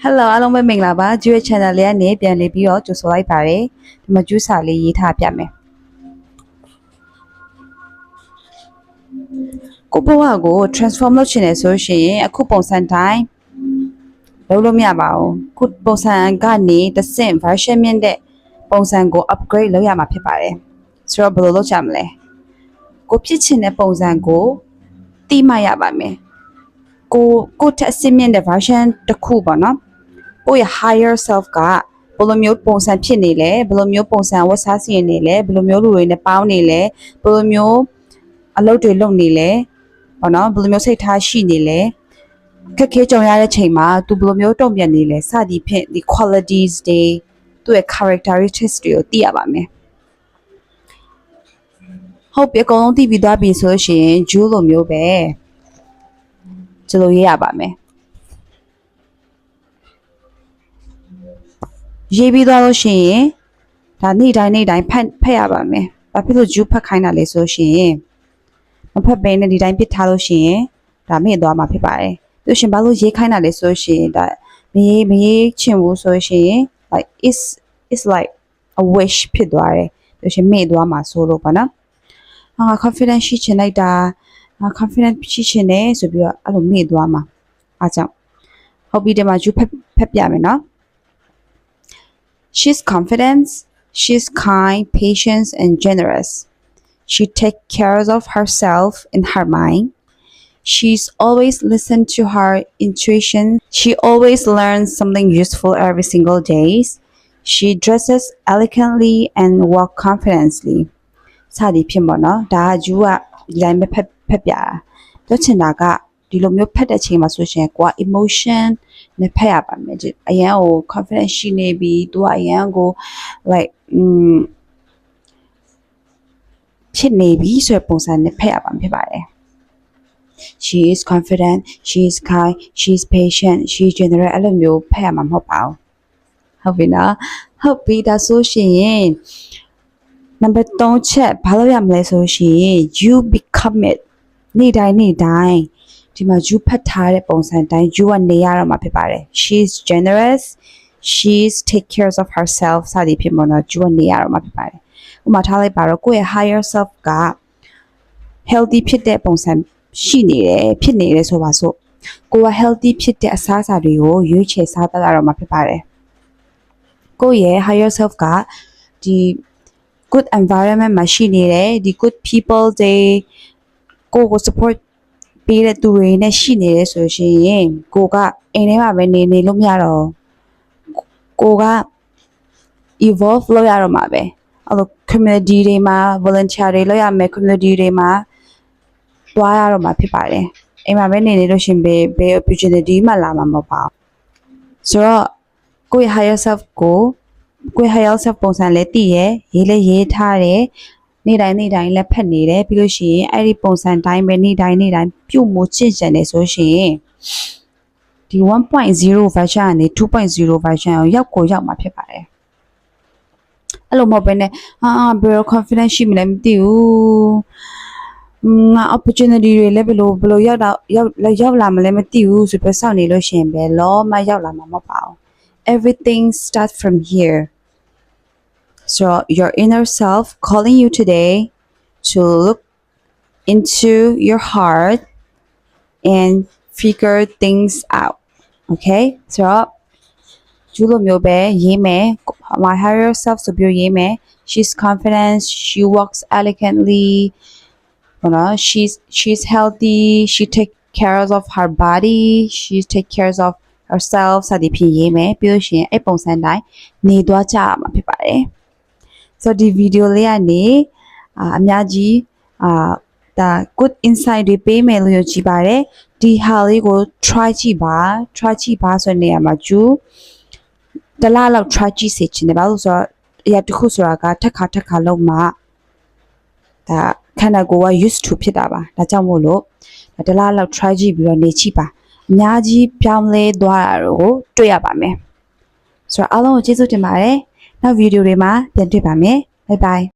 Hello အားလုံးပဲမင်္ဂလာပါကျူရဲ့ channel လေးကနေပြန်လည်ပြီးတော့ကြိုဆိုလိုက်ပါတယ်ဒီမှာကျူစာလေးရေးထားပြမယ်ကိုဘဝကို transform လုပ်ချင်တယ်ဆိုရင်အခုပုံစံတိုင်းလုပ်လို့မရပါဘူးခုပုံစံကနေတစ်ဆင့် version မြင့်တဲ့ပုံစံကို upgrade လုပ်ရမှာဖြစ်ပါတယ်ဆိုတော့ဘယ်လိုလုပ်ကြမလဲကိုဖြစ်ချင်တဲ့ပုံစံကိုတိမှတ်ရပါမယ်ကိုထက်အဆင့်မြင့်တဲ့ version တစ်ခုပေါ့နော်ကိုယ့်ရဲ့ higher self ကဘယ်လိုမျိုးပုံစံဖြစ်နေလဲဘယ်လိုမျိုးပုံစံဝတ်စားစီရင်နေလဲဘယ်လိုမျိုးလူတွေနဲ့ပေါင်းနေလဲဘယ်လိုမျိုးအလုပ်တွေလုပ်နေလဲပေါ့နော်ဘယ်လိုမျိုးစိတ်ထားရှိနေလဲခက်ခဲကြုံရတဲ့ချိန်မှာသူဘယ်လိုမျိုးတုံ့ပြန်နေလဲစသည်ဖြင့်ဒီ qualities တွေသူ့ရဲ့ characteristics တွေကိုသိရပါမယ်ဟုတ်ပြီအကုန်လုံးသိပြီးသွားပြီဆိုရှင်ဂျူးလိုမျိုးပဲဒီလိုရေးရပါမယ်ရေးပြီးသွားလို့ရှိရင်ဒါနေ့တိုင်းဖတ်ရပါမယ်။ဘာဖြစ်လို့ဂျူးဖတ်ခိုင်းတာလဲဆိုရှင်မဖတ်ဘဲနဲ့ဒီတိုင်းပြစ်ထားလို့ရှိရင်ဒါမေ့သွားမှာဖြစ်ပါတယ်။ပြီးရှင်ဘာလို့ရေးခိုင်းတာလဲဆိုရှင်ဒါမရေးချင်ဘူးဆိုရှင် like is like a wish ဖြစ်သွားတယ်။ပြီးရှင်မေ့သွားမှာဆိုလို့ပေါ့နော်။ confidence ရှိချင်လိုက်တာ confidence ရှိချင်တယ်ဆိုပြီးတော့အဲ့လိုမေ့သွားမှာ။အားကြောင့်ဟုတ်ပြီဒီမှာဂျူးဖတ်ပြမယ်နော်။ She's confident, she's kind, patient, and generous. She takes care of herself and her mind. She's always listened to her intuition. She always learns something useful every single day. She dresses elegantly and walks confidently. စသည်ဖြင့်ပေါ့နော်ဒါကဂျူးကဒီတိုင်းပဲဖက်ပြတာပြောချင်တာကဒီလိုမျိုးဖက်တဲ့ချိန်မှာဆိုရှင်ကိုက emotion နဲ့ဖက်ရပါမယ်အရန်ကို confidence ရှိနေပြီသူကအရန်ကို like ဖြစ်နေပြီဆိုတဲ့ပုံစံနဲ့ဖက်ရပါမှာဖြစ်ပါတယ် She is confident she is kind she is patient she is generous အဲ့လိုမျိုးဖက်ရမှာမဟုတ်ပါဘူးဟုတ်ပြီနော်ဟုတ်ပြီဒါဆိုရှင် number 3ချက်ဘာလို့ရမလဲဆိုရှင် you become it နေ့တိုင်းဒီမှာ you ဖတ်ထားတဲ့ပုံစံတိုင်း you ကနေရတော့မှာဖြစ်ပါတယ် she is generous she's take care of herself စသည်ဖြင့်ပေါ့နော် you ကနေရတော့မှာဖြစ်ပါတယ်ဥပမာထားလိုက်ပါတော့ကိုယ့်ရဲ့ higher self က healthy ဖြစ်တဲ့ပုံစံဖြစ်နေတယ်ဆိုပါစို့ကိုက healthy ဖြစ်တဲ့အစားအစာတွေကိုရွေးချယ်စားတတ်ရတော့မှာဖြစ်ပါတယ်ကိုယ့်ရဲ့ higher self ကဒီ good environment မှာရှိနေတယ်ဒီ good people တွေကို support ပေးတဲ့သူတွေနဲ့ရှိနေတယ်ဆိုရှင်ကိုကအိမ်ထဲမှာပဲနေလို့မရတော့ကိုက evolve လုပ်ရတော့မှာပဲအဲ့လို community တွေမှာ volunteer တွေလုပ်ရမယ် community တွေမှာတွားရတော့မှာဖြစ်ပါတယ်အိမ်မှာပဲနေလို့ရှင်ဘယ် opportunity မှလာမှာမဟုတ်ပါဘူးဆိုတော့ကိုယ့်ရဲ့ higher self ကိုကိုယ့် higher self ပုံစံလည်းတည်ရရေးထားတယ်နေ့တိုင်းလည်းဖတ်နေတယ်ပြီးလို့ရှိရင်အဲ့ဒီပုံစံတိုင်းပဲနေ့တိုင်းပြုတ်မှုချင့်ကျန်နေဆိုရှင်ဒီ 1.0 version ကနေ 2.0 version ကိုရောက်မှာဖြစ်ပါတယ်အဲ့လိုမဟုတ်ဘဲနဲ့ဘယ်လို confidence ရှိမလဲမသိဘူးငါ opportunity တွေလည်းဘယ်လိုရောက်လာမလဲမသိဘူးဆိုပြီးစောင့်နေလို့ရှိရင်ပဲလောမရောက်လာမှာမဟုတ်ပါဘူး everything starts from here So your inner self calling you today to look into your heart and figure things out. Okay? So Julo myobe yeme my higher self so bio yeme she's confident, she walks elegantly, you know, she's healthy, she take care of her body, she take care of herself စသည်ဖြင့်ရေးမယ်ပြီးလို့ရှိရင်အဲ့ပုံစံတိုင်းနေသွားကြရမှာဖြစ်ပါတယ် so ဒီ video လေးကနေအများကြီးဒါ good insight တွေပေးမယ်လို့ယုံကြည်ပါတယ်ဒီဟာလေးကို try ကြည့်ပါဆိုတဲ့နေရာမှာဂျူတလားလောက် try ကြည့်စေချင်တယ်ဘာလို့ဆိုတော့အရာတစ်ခုဆိုတာကထက်ခါလုံးမှဒါခန္ဓာကိုယ်က used to ဖြစ်တာပါဒါကြောင့်မို့လို့တလားလောက် try ကြည့်ပြီးတော့နေကြည့်ပါအများကြီးပြောင်းလဲသွားတာကိုတွေ့ရပါမယ်ဆိုတော့အားလုံးကိုကျေးဇူးတင်ပါတယ်နောက် video တွေမှာပြန်တွေ့ပါမယ် bye bye